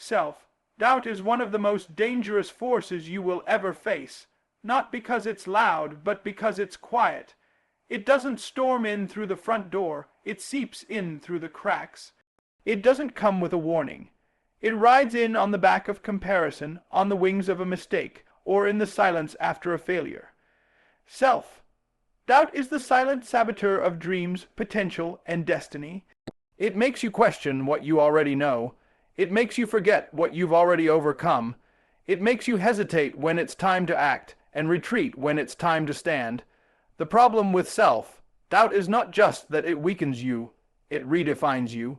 Self-doubt is one of the most dangerous forces you will ever face, not because it's loud, but because it's quiet. It doesn't storm in through the front door, it seeps in through the cracks. It doesn't come with a warning. It rides in on the back of comparison, on the wings of a mistake, or in the silence after a failure. Self-doubt is the silent saboteur of dreams, potential, and destiny. It makes you question what you already know. It makes you forget what you've already overcome. It makes you hesitate when it's time to act, and retreat when it's time to stand. The problem with self-doubt is not just that it weakens you, it redefines you.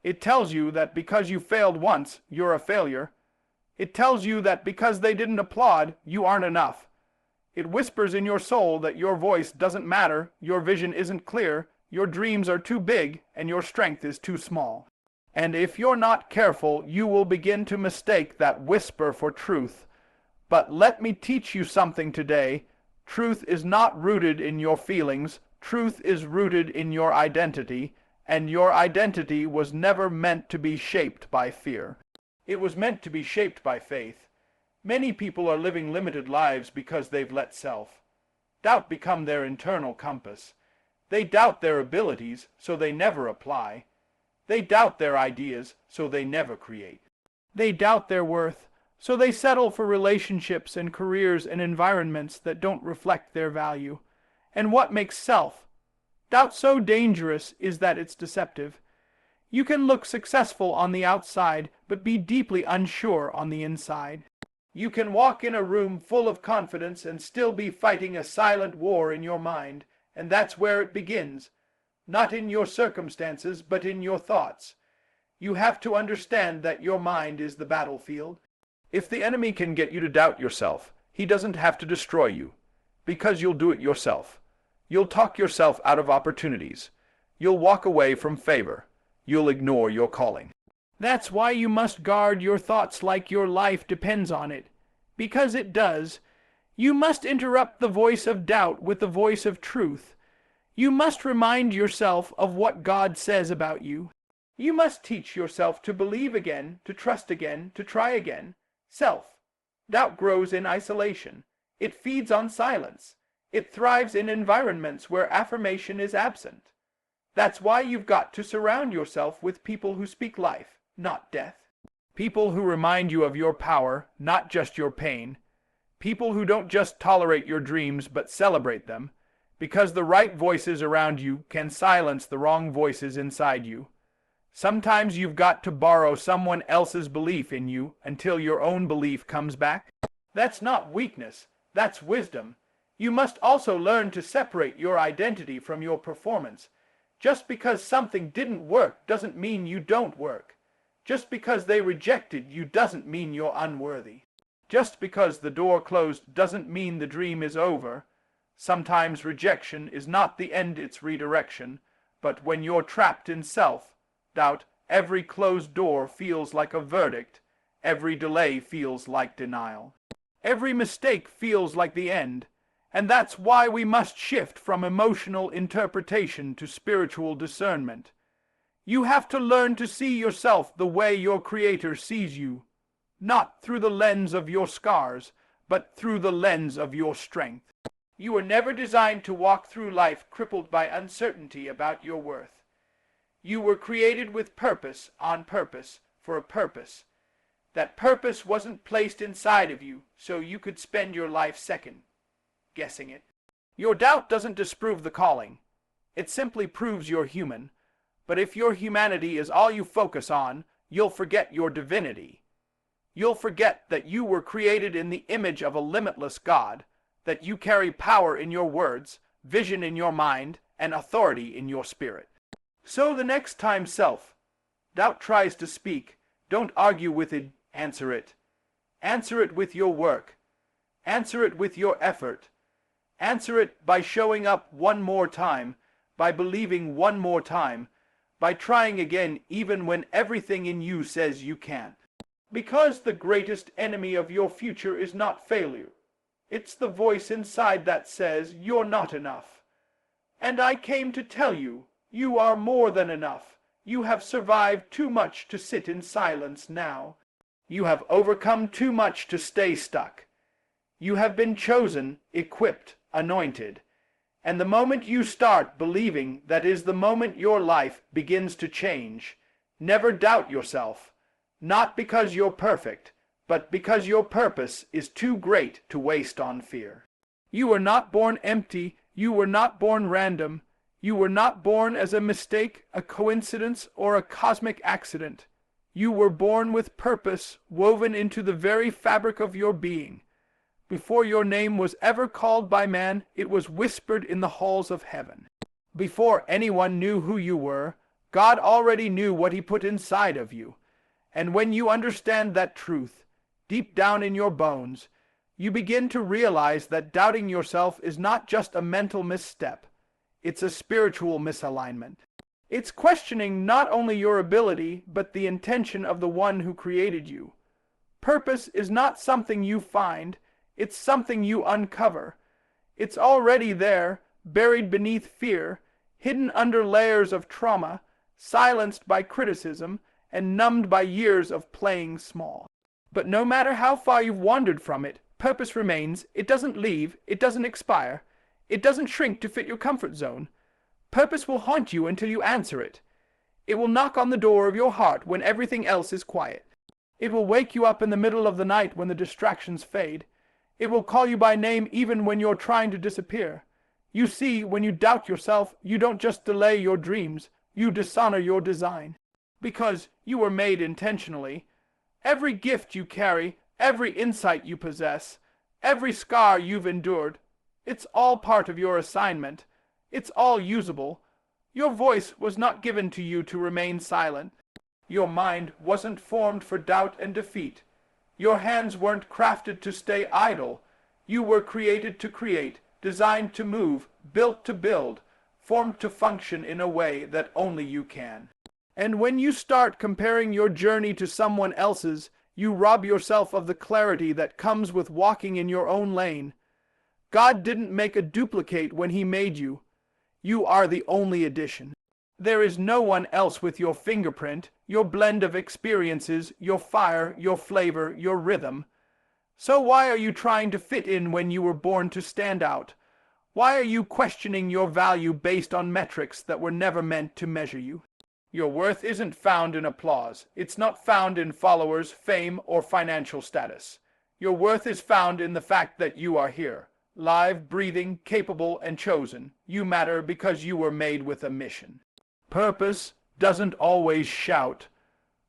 It tells you that because you failed once, you're a failure. It tells you that because they didn't applaud, you aren't enough. It whispers in your soul that your voice doesn't matter, your vision isn't clear, your dreams are too big, and your strength is too small. And if you're not careful, you will begin to mistake that whisper for truth. But let me teach you something today. Truth is not rooted in your feelings. Truth is rooted in your identity, and your identity was never meant to be shaped by fear. It was meant to be shaped by faith. Many people are living limited lives because they've let self-doubt become their internal compass. They doubt their abilities, so they never apply. They doubt their ideas, so they never create. They doubt their worth, so they settle for relationships and careers and environments that don't reflect their value. And what makes self-doubt so dangerous is that it's deceptive. You can look successful on the outside, but be deeply unsure on the inside. You can walk in a room full of confidence and still be fighting a silent war in your mind, and that's where it begins. Not in your circumstances, but in your thoughts. You have to understand that your mind is the battlefield. If the enemy can get you to doubt yourself, he doesn't have to destroy you, because you'll do it yourself. You'll talk yourself out of opportunities. You'll walk away from favor. You'll ignore your calling. That's why you must guard your thoughts like your life depends on it, because it does. You must interrupt the voice of doubt with the voice of truth. You must remind yourself of what God says about you. You must teach yourself to believe again, to trust again, to try again. Self-doubt grows in isolation. It feeds on silence. It thrives in environments where affirmation is absent. That's why you've got to surround yourself with people who speak life, not death. People who remind you of your power, not just your pain. People who don't just tolerate your dreams, but celebrate them. Because the right voices around you can silence the wrong voices inside you. Sometimes you've got to borrow someone else's belief in you until your own belief comes back. That's not weakness, that's wisdom. You must also learn to separate your identity from your performance. Just because something didn't work doesn't mean you don't work. Just because they rejected you doesn't mean you're unworthy. Just because the door closed doesn't mean the dream is over. Sometimes rejection is not the end, it's redirection. But when you're trapped in self-doubt, every closed door feels like a verdict. Every delay feels like denial. Every mistake feels like the end. And that's why we must shift from emotional interpretation to spiritual discernment. You have to learn to see yourself the way your Creator sees you. Not through the lens of your scars, but through the lens of your strength. You were never designed to walk through life crippled by uncertainty about your worth. You were created with purpose, on purpose, for a purpose. That purpose wasn't placed inside of you, so you could spend your life second guessing it. Your doubt doesn't disprove the calling. It simply proves you're human. But if your humanity is all you focus on, you'll forget your divinity. You'll forget that you were created in the image of a limitless God, that you carry power in your words, vision in your mind, and authority in your spirit. So the next time self-doubt tries to speak, don't argue with it, answer it. Answer it with your work. Answer it with your effort. Answer it by showing up one more time, by believing one more time, by trying again even when everything in you says you can't. Because the greatest enemy of your future is not failure. It's the voice inside that says you're not enough. And I came to tell you, you are more than enough. You have survived too much to sit in silence now. You have overcome too much to stay stuck. You have been chosen, equipped, anointed. And the moment you start believing that is the moment your life begins to change. Never doubt yourself, not because you're perfect, but because your purpose is too great to waste on fear. You were not born empty, you were not born random, you were not born as a mistake, a coincidence, or a cosmic accident. You were born with purpose woven into the very fabric of your being. Before your name was ever called by man, it was whispered in the halls of heaven. Before anyone knew who you were, God already knew what he put inside of you. And when you understand that truth, deep down in your bones, you begin to realize that doubting yourself is not just a mental misstep. It's a spiritual misalignment. It's questioning not only your ability, but the intention of the one who created you. Purpose is not something you find, it's something you uncover. It's already there, buried beneath fear, hidden under layers of trauma, silenced by criticism, and numbed by years of playing small. But no matter how far you've wandered from it, purpose remains. It doesn't leave, it doesn't expire, it doesn't shrink to fit your comfort zone. Purpose will haunt you until you answer it. It will knock on the door of your heart when everything else is quiet. It will wake you up in the middle of the night when the distractions fade. It will call you by name even when you're trying to disappear. You see, when you doubt yourself, you don't just delay your dreams, you dishonor your design. Because you were made intentionally. Every gift you carry, every insight you possess, every scar you've endured, it's all part of your assignment. It's all usable. Your voice was not given to you to remain silent. Your mind wasn't formed for doubt and defeat. Your hands weren't crafted to stay idle. You were created to create, designed to move, built to build, formed to function in a way that only you can. And when you start comparing your journey to someone else's, you rob yourself of the clarity that comes with walking in your own lane. God didn't make a duplicate when he made you. You are the only addition. There is no one else with your fingerprint, your blend of experiences, your fire, your flavor, your rhythm. So why are you trying to fit in when you were born to stand out? Why are you questioning your value based on metrics that were never meant to measure you? Your worth isn't found in applause. It's not found in followers, fame, or financial status. Your worth is found in the fact that you are here, live, breathing, capable, and chosen. You matter because you were made with a mission. Purpose doesn't always shout.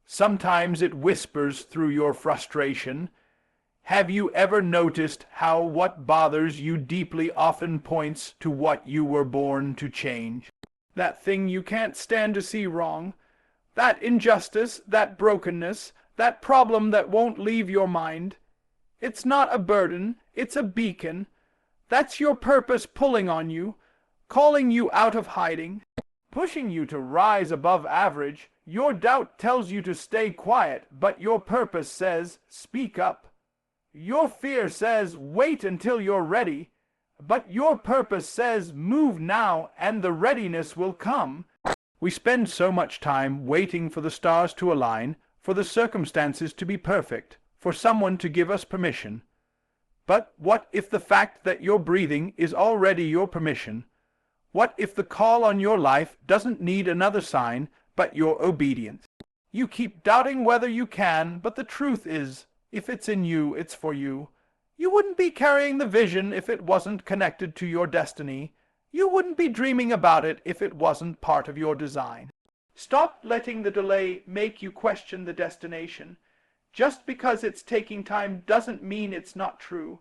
Sometimes it whispers through your frustration. Have you ever noticed how what bothers you deeply often points to what you were born to change? That thing you can't stand to see wrong, that injustice, that brokenness, that problem that won't leave your mind. It's not a burden, it's a beacon. That's your purpose pulling on you, calling you out of hiding, pushing you to rise above average. Your doubt tells you to stay quiet, but your purpose says, speak up. Your fear says, wait until you're ready. But your purpose says, move now, and the readiness will come. We spend so much time waiting for the stars to align, for the circumstances to be perfect, for someone to give us permission. But what if the fact that you're breathing is already your permission? What if the call on your life doesn't need another sign, but your obedience? You keep doubting whether you can, but the truth is, if it's in you, it's for you. You wouldn't be carrying the vision if it wasn't connected to your destiny. You wouldn't be dreaming about it if it wasn't part of your design. Stop letting the delay make you question the destination. Just because it's taking time doesn't mean it's not true.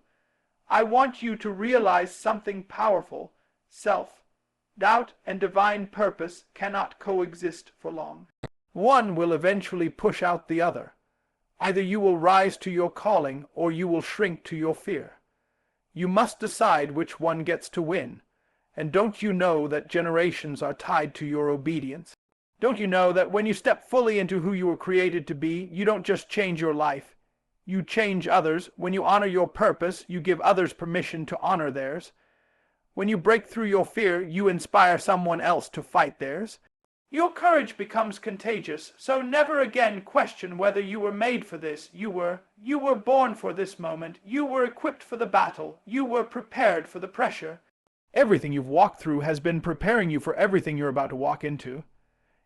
I want you to realize something powerful. Self-doubt and divine purpose cannot coexist for long. One will eventually push out the other. Either you will rise to your calling or you will shrink to your fear. You must decide which one gets to win. And don't you know that generations are tied to your obedience? Don't you know that when you step fully into who you were created to be, you don't just change your life. You change others. When you honor your purpose, you give others permission to honor theirs. When you break through your fear, you inspire someone else to fight theirs. Your courage becomes contagious, so never again question whether you were made for this. You were born for this moment. You were equipped for the battle. You were prepared for the pressure. Everything you've walked through has been preparing you for everything you're about to walk into.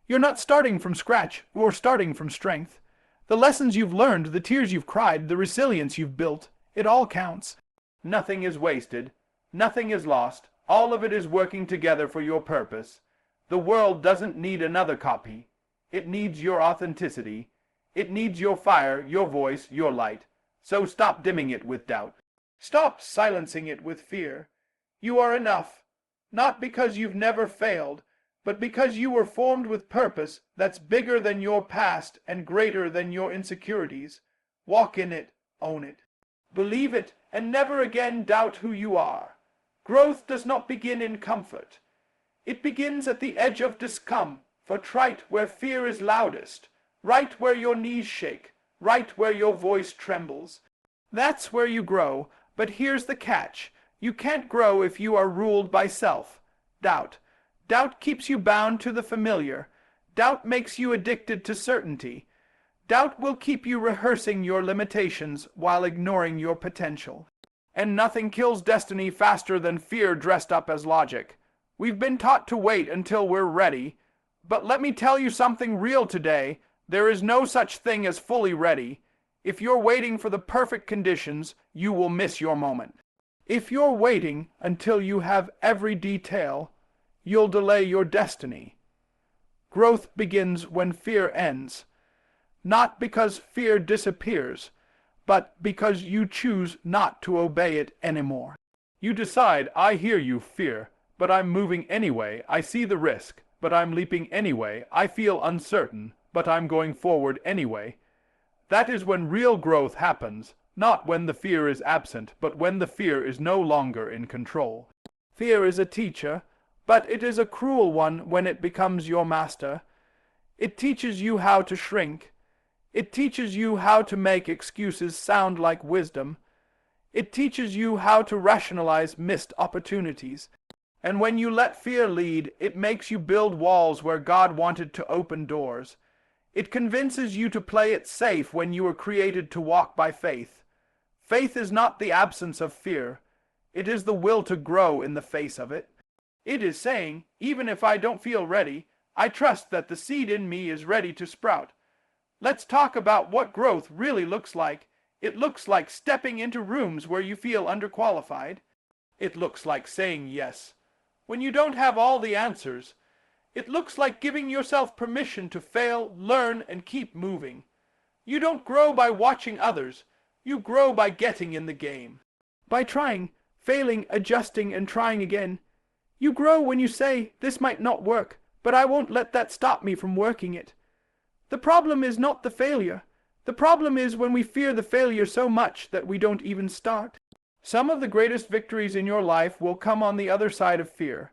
You're not starting from scratch, you're starting from strength. The lessons you've learned, the tears you've cried, the resilience you've built, it all counts. Nothing is wasted. Nothing is lost. All of it is working together for your purpose. The world doesn't need another copy. It needs your authenticity. It needs your fire, your voice, your light. So stop dimming it with doubt. Stop silencing it with fear. You are enough, not because you've never failed, but because you were formed with purpose that's bigger than your past and greater than your insecurities. Walk in it, own it. Believe it, and never again doubt who you are. Growth does not begin in comfort. It begins at the edge of discomfort, right where fear is loudest, right where your knees shake, right where your voice trembles. That's where you grow, but here's the catch. You can't grow if you are ruled by self-doubt. Doubt keeps you bound to the familiar. Doubt makes you addicted to certainty. Doubt will keep you rehearsing your limitations while ignoring your potential. And nothing kills destiny faster than fear dressed up as logic. We've been taught to wait until we're ready, but let me tell you something real today. There is no such thing as fully ready. If you're waiting for the perfect conditions, you will miss your moment. If you're waiting until you have every detail, you'll delay your destiny. Growth begins when fear ends, not because fear disappears, but because you choose not to obey it anymore. You decide, I hear you, fear, but I'm moving anyway. I see the risk, but I'm leaping anyway. I feel uncertain, but I'm going forward anyway. That is when real growth happens, not when the fear is absent, but when the fear is no longer in control. Fear is a teacher, but it is a cruel one when it becomes your master. It teaches you how to shrink. It teaches you how to make excuses sound like wisdom. It teaches you how to rationalize missed opportunities. And when you let fear lead, it makes you build walls where God wanted to open doors. It convinces you to play it safe when you were created to walk by faith. Faith is not the absence of fear. It is the will to grow in the face of it. It is saying, even if I don't feel ready, I trust that the seed in me is ready to sprout. Let's talk about what growth really looks like. It looks like stepping into rooms where you feel underqualified. It looks like saying yes when you don't have all the answers. It looks like giving yourself permission to fail, learn, and keep moving. You don't grow by watching others. You grow by getting in the game. By trying, failing, adjusting, and trying again. You grow when you say, this might not work, but I won't let that stop me from working it. The problem is not the failure. The problem is when we fear the failure so much that we don't even start. Some of the greatest victories in your life will come on the other side of fear.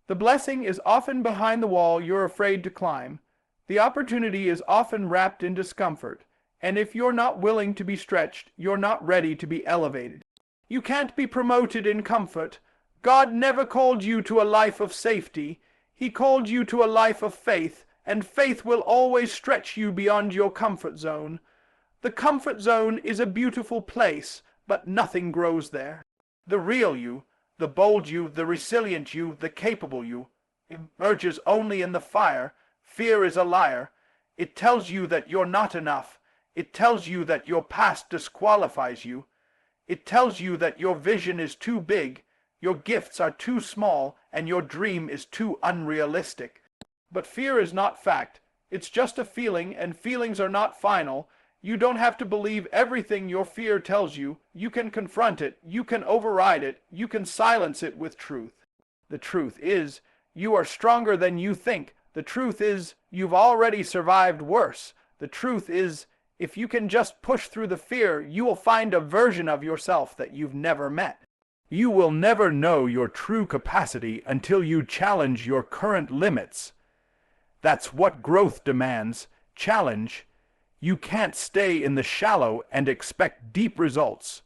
The blessing is often behind the wall you're afraid to climb. The opportunity is often wrapped in discomfort. And if you're not willing to be stretched, you're not ready to be elevated. You can't be promoted in comfort. God never called you to a life of safety. He called you to a life of faith, and faith will always stretch you beyond your comfort zone. The comfort zone is a beautiful place, but nothing grows there. The real you, the bold you, the resilient you, the capable you, emerges only in the fire. Fear is a liar. It tells you that you're not enough. It tells you that your past disqualifies you. It tells you that your vision is too big, your gifts are too small, and your dream is too unrealistic. But fear is not fact. It's just a feeling, and feelings are not final. You don't have to believe everything your fear tells you. You can confront it. You can override it. You can silence it with truth. The truth is, you are stronger than you think. The truth is, you've already survived worse. The truth is, if you can just push through the fear, you will find a version of yourself that you've never met. You will never know your true capacity until you challenge your current limits. That's what growth demands. Challenge. You can't stay in the shallow and expect deep results.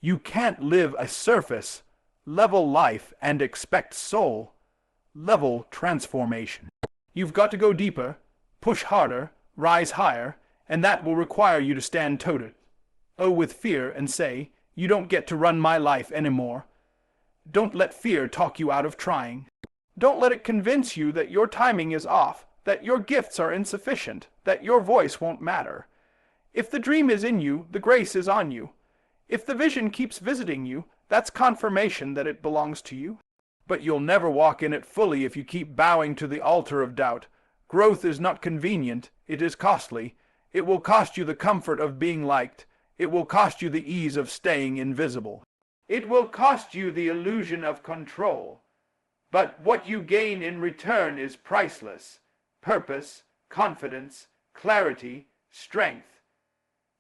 You can't live a surface-level life and expect soul-level transformation. You've got to go deeper, push harder, rise higher, and that will require you to stand toe-to-toe with fear and say, "You don't get to run my life anymore." Don't let fear talk you out of trying. Don't let it convince you that your timing is off, that your gifts are insufficient, that your voice won't matter. If the dream is in you, the grace is on you. If the vision keeps visiting you, that's confirmation that it belongs to you. But you'll never walk in it fully if you keep bowing to the altar of doubt. Growth is not convenient, it is costly. It will cost you the comfort of being liked. It will cost you the ease of staying invisible. It will cost you the illusion of control. But what you gain in return is priceless. Purpose, confidence, clarity, strength.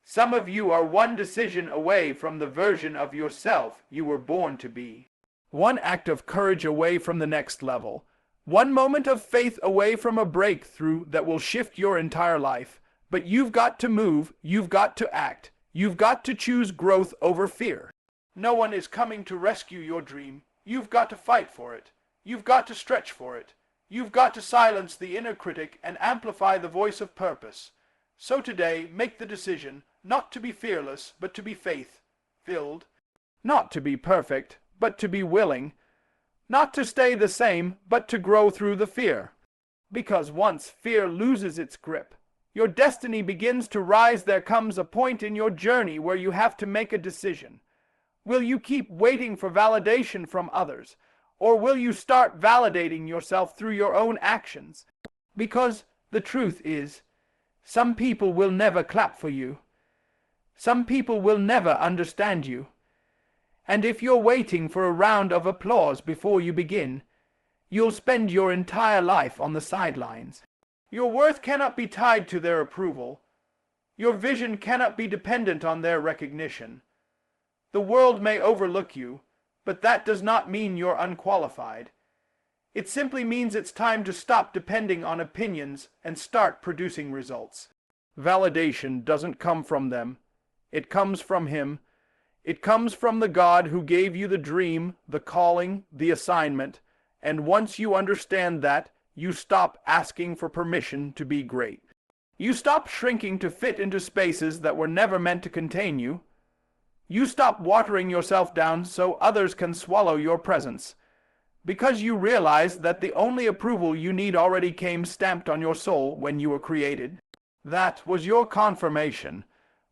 Some of you are one decision away from the version of yourself you were born to be. One act of courage away from the next level. One moment of faith away from a breakthrough that will shift your entire life. But you've got to move, you've got to act. You've got to choose growth over fear. No one is coming to rescue your dream. You've got to fight for it. You've got to stretch for it. You've got to silence the inner critic and amplify the voice of purpose. So today, make the decision not to be fearless, but to be faith-filled. Not to be perfect, but to be willing. Not to stay the same, but to grow through the fear. Because once fear loses its grip, your destiny begins to rise. There comes a point in your journey where you have to make a decision. Will you keep waiting for validation from others? Or will you start validating yourself through your own actions? Because the truth is, some people will never clap for you. Some people will never understand you. And if you're waiting for a round of applause before you begin, you'll spend your entire life on the sidelines. Your worth cannot be tied to their approval. Your vision cannot be dependent on their recognition. The world may overlook you, but that does not mean you're unqualified. It simply means it's time to stop depending on opinions and start producing results. Validation doesn't come from them. It comes from Him. It comes from the God who gave you the dream, the calling, the assignment, and once you understand that, you stop asking for permission to be great. You stop shrinking to fit into spaces that were never meant to contain you. You stop watering yourself down so others can swallow your presence, because you realize that the only approval you need already came stamped on your soul when you were created. That was your confirmation.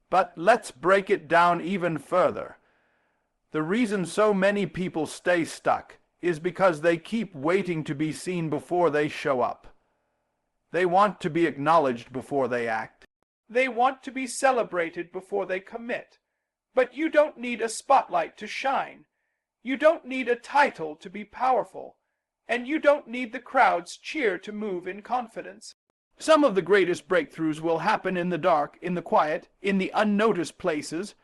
But let's break it down even further. The reason so many people stay stuck is because they keep waiting to be seen before they show up. They want to be acknowledged before they act. They want to be celebrated before they commit. But you don't need a spotlight to shine. You don't need a title to be powerful. And you don't need the crowd's cheer to move in confidence. Some of the greatest breakthroughs will happen in the dark, in the quiet, in the unnoticed places,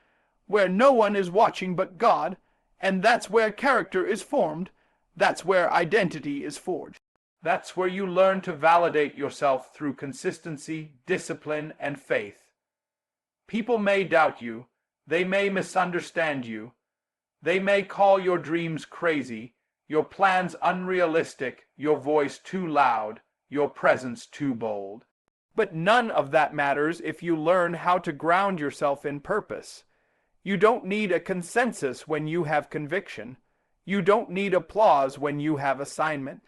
where no one is watching but God, and that's where character is formed. That's where identity is forged. That's where you learn to validate yourself through consistency, discipline, and faith. People may doubt you. They may misunderstand you. They may call your dreams crazy, your plans unrealistic, your voice too loud, your presence too bold. But none of that matters if you learn how to ground yourself in purpose. You don't need a consensus when you have conviction. You don't need applause when you have assignment.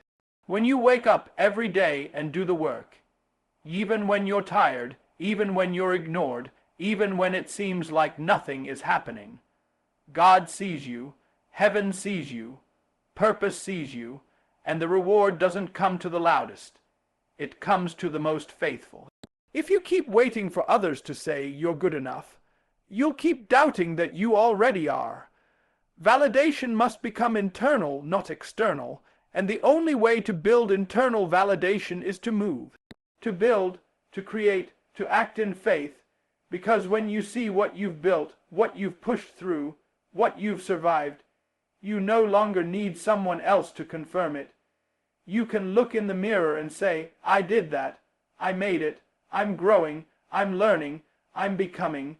When you wake up every day and do the work, even when you're tired, even when you're ignored, even when it seems like nothing is happening, God sees you, heaven sees you, purpose sees you, and the reward doesn't come to the loudest. It comes to the most faithful. If you keep waiting for others to say you're good enough, you'll keep doubting that you already are. Validation must become internal, not external, and the only way to build internal validation is to move. To build, to create, to act in faith, because when you see what you've built, what you've pushed through, what you've survived, you no longer need someone else to confirm it. You can look in the mirror and say, I did that, I made it, I'm growing, I'm learning, I'm becoming.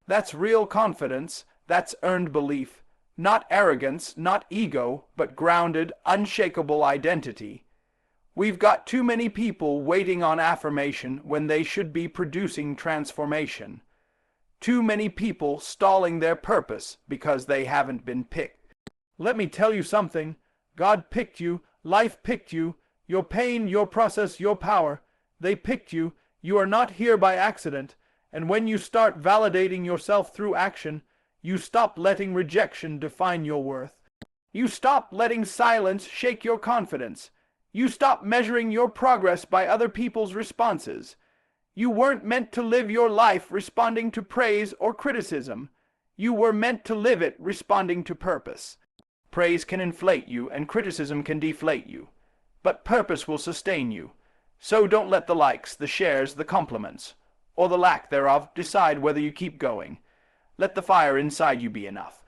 That's real confidence, that's earned belief, not arrogance, not ego, but grounded, unshakable identity. We've got too many people waiting on affirmation when they should be producing transformation. Too many people stalling their purpose because they haven't been picked. Let me tell you something. God picked you. Life picked you. Your pain, your process, your power. They picked you. You are not here by accident. And when you start validating yourself through action, you stop letting rejection define your worth. You stop letting silence shake your confidence. You stop measuring your progress by other people's responses. You weren't meant to live your life responding to praise or criticism. You were meant to live it responding to purpose. Praise can inflate you and criticism can deflate you. But purpose will sustain you. So don't let the likes, the shares, the compliments, or the lack thereof decide whether you keep going. Let the fire inside you be enough.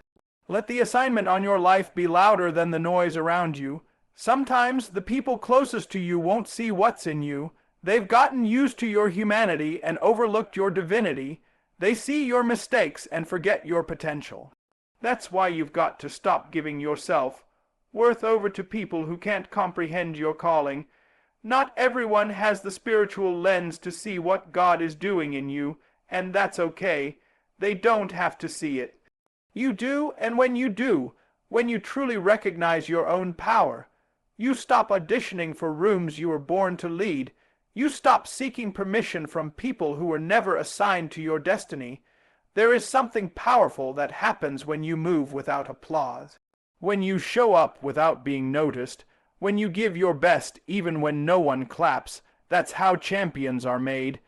Let the assignment on your life be louder than the noise around you. Sometimes the people closest to you won't see what's in you. They've gotten used to your humanity and overlooked your divinity. They see your mistakes and forget your potential. That's why you've got to stop giving yourself worth over to people who can't comprehend your calling. Not everyone has the spiritual lens to see what God is doing in you, and that's okay. They don't have to see it. You do, and when you do, when you truly recognize your own power, you stop auditioning for rooms you were born to lead. You stop seeking permission from people who were never assigned to your destiny. There is something powerful that happens when you move without applause. When you show up without being noticed. When you give your best even when no one claps. That's how champions are made.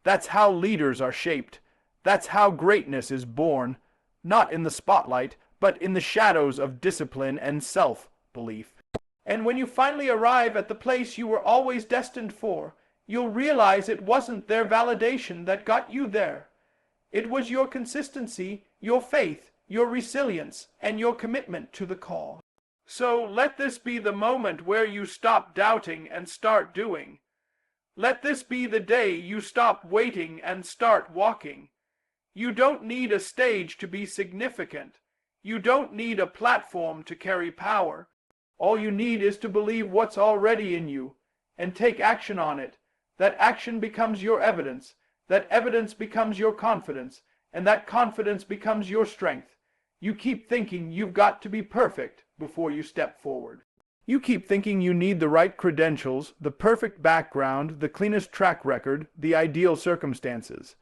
That's how leaders are shaped. That's how greatness is born. Not in the spotlight, but in the shadows of discipline and self-belief. And when you finally arrive at the place you were always destined for, you'll realize it wasn't their validation that got you there. It was your consistency, your faith, your resilience, and your commitment to the call. So let this be the moment where you stop doubting and start doing. Let this be the day you stop waiting and start walking. You don't need a stage to be significant. You don't need a platform to carry power. All you need is to believe what's already in you and take action on it. That action becomes your evidence. That evidence becomes your confidence. And that confidence becomes your strength. You keep thinking you've got to be perfect before you step forward. You keep thinking you need the right credentials, the perfect background, the cleanest track record, the ideal circumstances.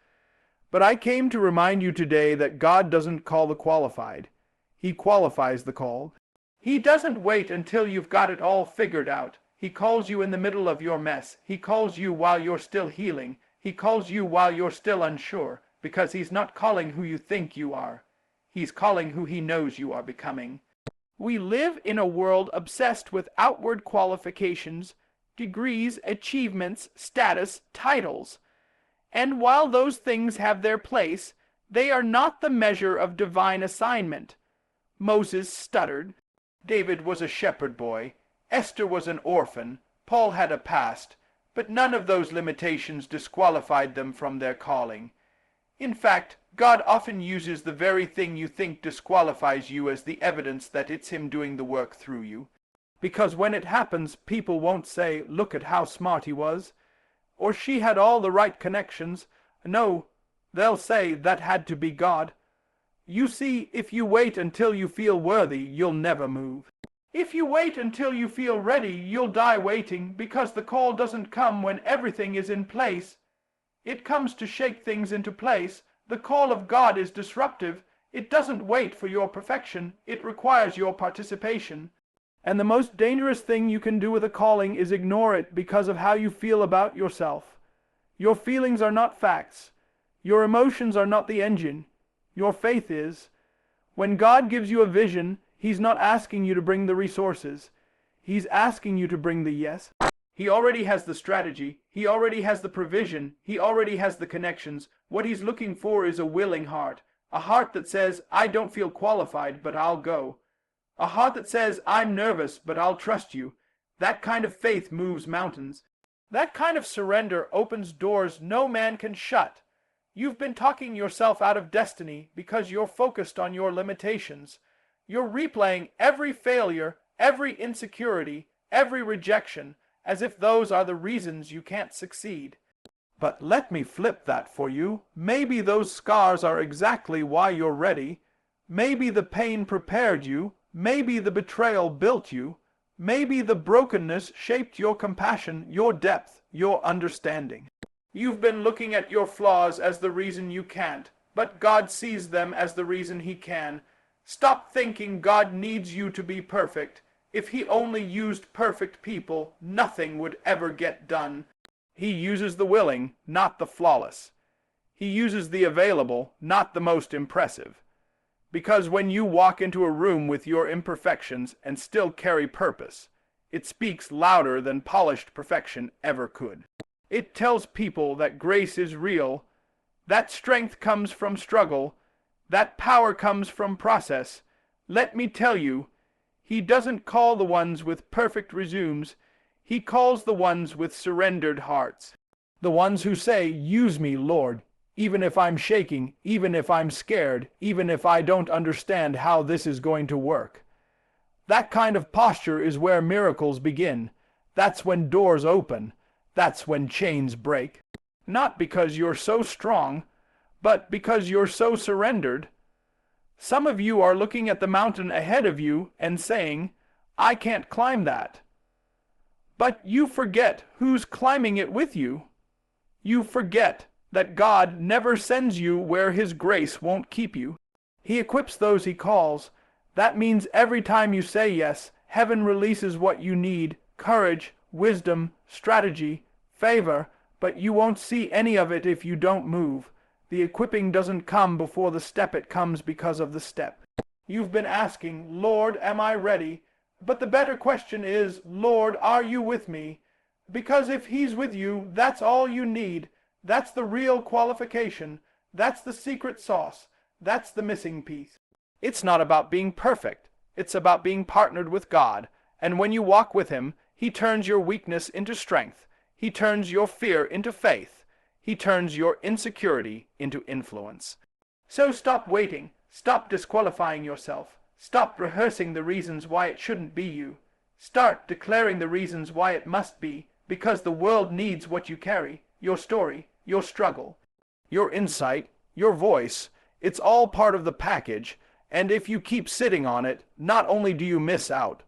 But I came to remind you today that God doesn't call the qualified. He qualifies the called. He doesn't wait until you've got it all figured out. He calls you in the middle of your mess. He calls you while you're still healing. He calls you while you're still unsure, because he's not calling who you think you are. He's calling who he knows you are becoming. We live in a world obsessed with outward qualifications, degrees, achievements, status, titles. And while those things have their place, they are not the measure of divine assignment. Moses stuttered. David was a shepherd boy. Esther was an orphan. Paul had a past. But none of those limitations disqualified them from their calling. In fact, God often uses the very thing you think disqualifies you as the evidence that it's him doing the work through you. Because when it happens, people won't say, "Look at how smart he was," or "She had all the right connections." No, they'll say, "That had to be God." You see, if you wait until you feel worthy, you'll never move. If you wait until you feel ready, you'll die waiting, because the call doesn't come when everything is in place. It comes to shake things into place. The call of God is disruptive. It doesn't wait for your perfection. It requires your participation. And the most dangerous thing you can do with a calling is ignore it because of how you feel about yourself. Your feelings are not facts. Your emotions are not the engine. Your faith is. When God gives you a vision, he's not asking you to bring the resources. He's asking you to bring the yes. He already has the strategy. He already has the provision. He already has the connections. What he's looking for is a willing heart. A heart that says, "I don't feel qualified, but I'll go." A heart that says, "I'm nervous, but I'll trust you." That kind of faith moves mountains. That kind of surrender opens doors no man can shut. You've been talking yourself out of destiny because you're focused on your limitations. You're replaying every failure, every insecurity, every rejection, as if those are the reasons you can't succeed. But let me flip that for you. Maybe those scars are exactly why you're ready. Maybe the pain prepared you. Maybe the betrayal built you. Maybe the brokenness shaped your compassion, your depth, your understanding. You've been looking at your flaws as the reason you can't, but God sees them as the reason He can. Stop thinking God needs you to be perfect. If He only used perfect people, nothing would ever get done. He uses the willing, not the flawless. He uses the available, not the most impressive. Because when you walk into a room with your imperfections and still carry purpose, it speaks louder than polished perfection ever could. It tells people that grace is real, that strength comes from struggle, that power comes from process. Let me tell you, He doesn't call the ones with perfect resumes. He calls the ones with surrendered hearts. The ones who say, "Use me, Lord, even if I'm shaking, even if I'm scared, even if I don't understand how this is going to work." That kind of posture is where miracles begin. That's when doors open. That's when chains break. Not because you're so strong, but because you're so surrendered. Some of you are looking at the mountain ahead of you and saying, "I can't climb that." But you forget who's climbing it with you. You forget that God never sends you where His grace won't keep you. He equips those He calls. That means every time you say yes, heaven releases what you need: courage, wisdom, strategy, favor, but you won't see any of it if you don't move. The equipping doesn't come before the step, it comes because of the step. You've been asking, "Lord, am I ready?" But the better question is, "Lord, are you with me?" Because if He's with you, that's all you need. That's the real qualification. That's the secret sauce. That's the missing piece. It's not about being perfect. It's about being partnered with God. And when you walk with Him, He turns your weakness into strength. He turns your fear into faith. He turns your insecurity into influence. So stop waiting. Stop disqualifying yourself. Stop rehearsing the reasons why it shouldn't be you. Start declaring the reasons why it must be, because the world needs what you carry, your story, your struggle, your insight, your voice. It's all part of the package, and if you keep sitting on it, not only do you miss out,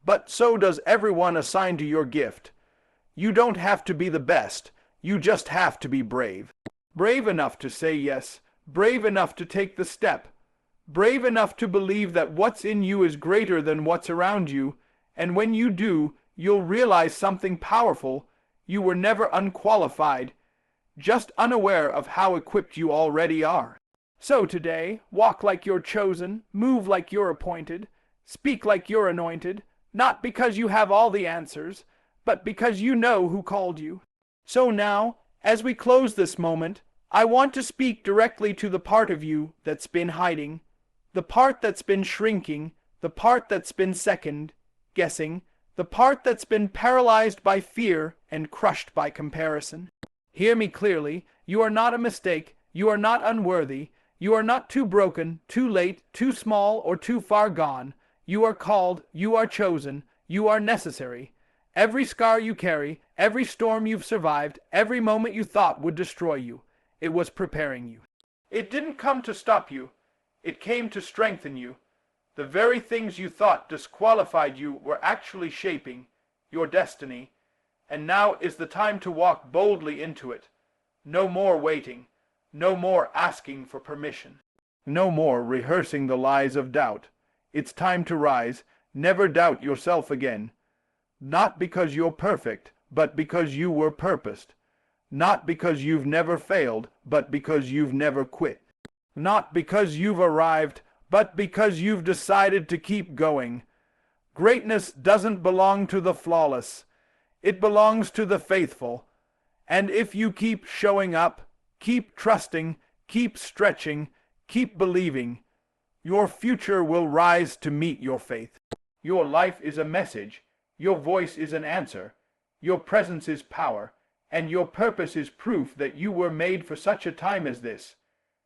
but so does everyone assigned to your gift. You don't have to be the best. You just have to be brave. Brave enough to say yes. Brave enough to take the step. Brave enough to believe that what's in you is greater than what's around you. And when you do, you'll realize something powerful. You were never unqualified, just unaware of how equipped you already are. So today, walk like you're chosen, move like you're appointed, speak like you're anointed, not because you have all the answers, but because you know who called you. So now, as we close this moment, I want to speak directly to the part of you that's been hiding, the part that's been shrinking, the part that's been second-guessing, the part that's been paralyzed by fear and crushed by comparison. Hear me clearly. You are not a mistake. You are not unworthy. You are not too broken, too late, too small, or too far gone. You are called. You are chosen. You are necessary. Every scar you carry, every storm you've survived, every moment you thought would destroy you, it was preparing you. It didn't come to stop you. It came to strengthen you. The very things you thought disqualified you were actually shaping your destiny, and now is the time to walk boldly into it. No more waiting. No more asking for permission. No more rehearsing the lies of doubt. It's time to rise. Never doubt yourself again. Not because you're perfect, but because you were purposed. Not because you've never failed, but because you've never quit. Not because you've arrived, but because you've decided to keep going. Greatness doesn't belong to the flawless. It belongs to the faithful. And if you keep showing up, keep trusting, keep stretching, keep believing, your future will rise to meet your faith. Your life is a message. Your voice is an answer. Your presence is power. And your purpose is proof that you were made for such a time as this.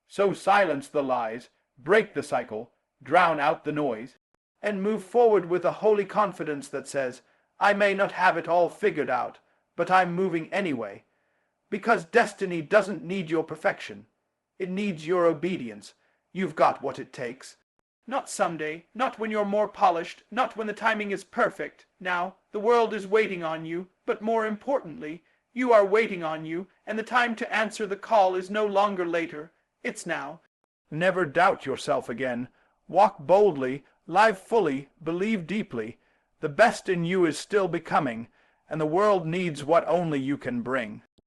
So silence the lies, break the cycle, drown out the noise, and move forward with a holy confidence that says, I may not have it all figured out, but I'm moving anyway. Because destiny doesn't need your perfection. It needs your obedience. You've got what it takes. Not someday, not when you're more polished, not when the timing is perfect. Now, the world is waiting on you, but more importantly, you are waiting on you, and the time to answer the call is no longer later. It's now. Never doubt yourself again. Walk boldly, live fully, believe deeply. The best in you is still becoming, and the world needs what only you can bring.